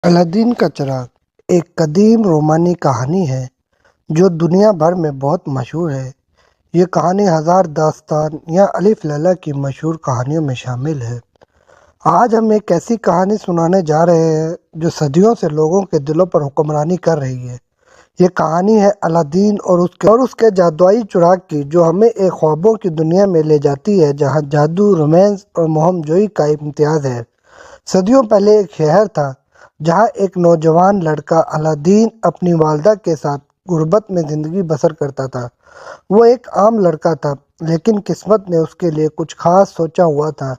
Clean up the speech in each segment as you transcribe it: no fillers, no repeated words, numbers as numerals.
الادین کا چراغ ایک قدیم رومانی کہانی ہے جو دنیا بھر میں بہت مشہور ہے۔ یہ کہانی ہزار داستان یا الف لیلا کی مشہور کہانیوں میں شامل ہے۔ آج ہم ایک ایسی کہانی سنانے جا رہے ہیں جو صدیوں سے لوگوں کے دلوں پر حکمرانی کر رہی ہے۔ یہ کہانی ہے الادین اور اس کے جادوئی چراغ کی، جو ہمیں ایک خوابوں کی دنیا میں لے جاتی ہے جہاں جادو، رومانس اور مہم جوئی کا امتیاز ہے۔ صدیوں پہلے ایک شہر تھا جہاں ایک نوجوان لڑکا الادین اپنی والدہ کے ساتھ غربت میں زندگی بسر کرتا تھا۔ وہ ایک عام لڑکا تھا، لیکن قسمت نے اس کے لیے کچھ خاص سوچا ہوا تھا۔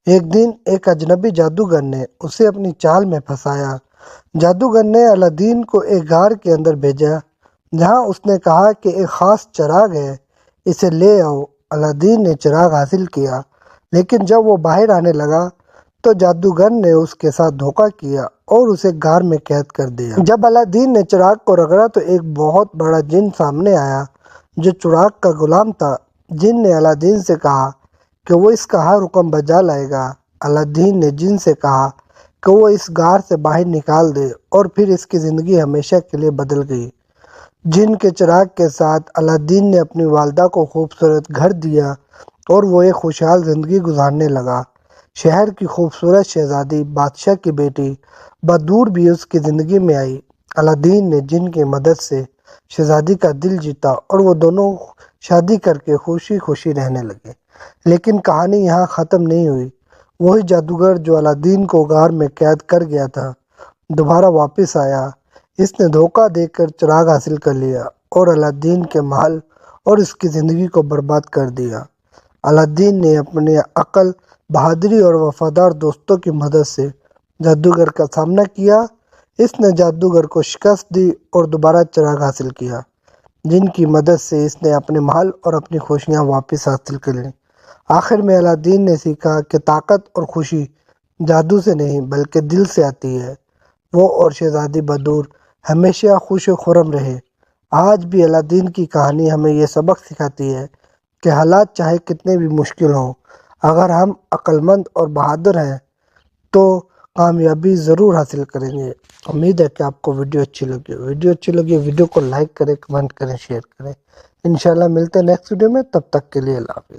ایک دن ایک اجنبی جادوگر نے اسے اپنی چال میں پھنسایا۔ جادوگر نے الادین کو ایک غار کے اندر بھیجا جہاں اس نے کہا کہ ایک خاص چراغ ہے، اسے لے آؤ۔ الادین نے چراغ حاصل کیا، لیکن جب وہ باہر آنے لگا تو جادوگر نے اس کے ساتھ دھوکہ کیا اور اسے غار میں قید کر دیا۔ جب الادین نے چراغ کو رگڑا تو ایک بہت بڑا جن سامنے آیا جو چراغ کا غلام تھا۔ جن نے الادین سے کہا کہ وہ اس کا ہر حکم بجا لائے گا۔ الادین نے جن سے کہا کہ وہ اس غار سے باہر نکال دے، اور پھر اس کی زندگی ہمیشہ کے لیے بدل گئی۔ جن کے چراغ کے ساتھ الادین نے اپنی والدہ کو خوبصورت گھر دیا اور وہ ایک خوشحال زندگی گزارنے لگا۔ شہر کی خوبصورت شہزادی، بادشاہ کی بیٹی بدور بھی اس کی زندگی میں آئی۔ الادین نے جن کی مدد سے شہزادی کا دل جیتا اور وہ دونوں شادی کر کے خوشی خوشی رہنے لگے۔ لیکن کہانی یہاں ختم نہیں ہوئی۔ وہی جادوگر جو الادین کو غار میں قید کر گیا تھا دوبارہ واپس آیا۔ اس نے دھوکہ دے کر چراغ حاصل کر لیا اور الادین کے محل اور اس کی زندگی کو برباد کر دیا۔ الادین نے اپنی عقل، بہادری اور وفادار دوستوں کی مدد سے جادوگر کا سامنا کیا۔ اس نے جادوگر کو شکست دی اور دوبارہ چراغ حاصل کیا۔ جن کی مدد سے اس نے اپنے محل اور اپنی خوشیاں واپس حاصل کر لیں۔ آخر میں الادین نے سیکھا کہ طاقت اور خوشی جادو سے نہیں بلکہ دل سے آتی ہے۔ وہ اور شہزادی بدور ہمیشہ خوش و خرم رہے۔ آج بھی الادین کی کہانی ہمیں یہ سبق سکھاتی ہے کہ حالات چاہے کتنے بھی مشکل ہوں، اگر ہم عقل مند اور بہادر ہیں تو کامیابی ضرور حاصل کریں گے۔ امید ہے کہ آپ کو ویڈیو اچھی لگی۔ ویڈیو کو لائک کریں، کمنٹ کریں، شیئر کریں۔ انشاءاللہ ملتے ہیں نیکسٹ ویڈیو میں، تب تک کے لیے اللہ حافظ۔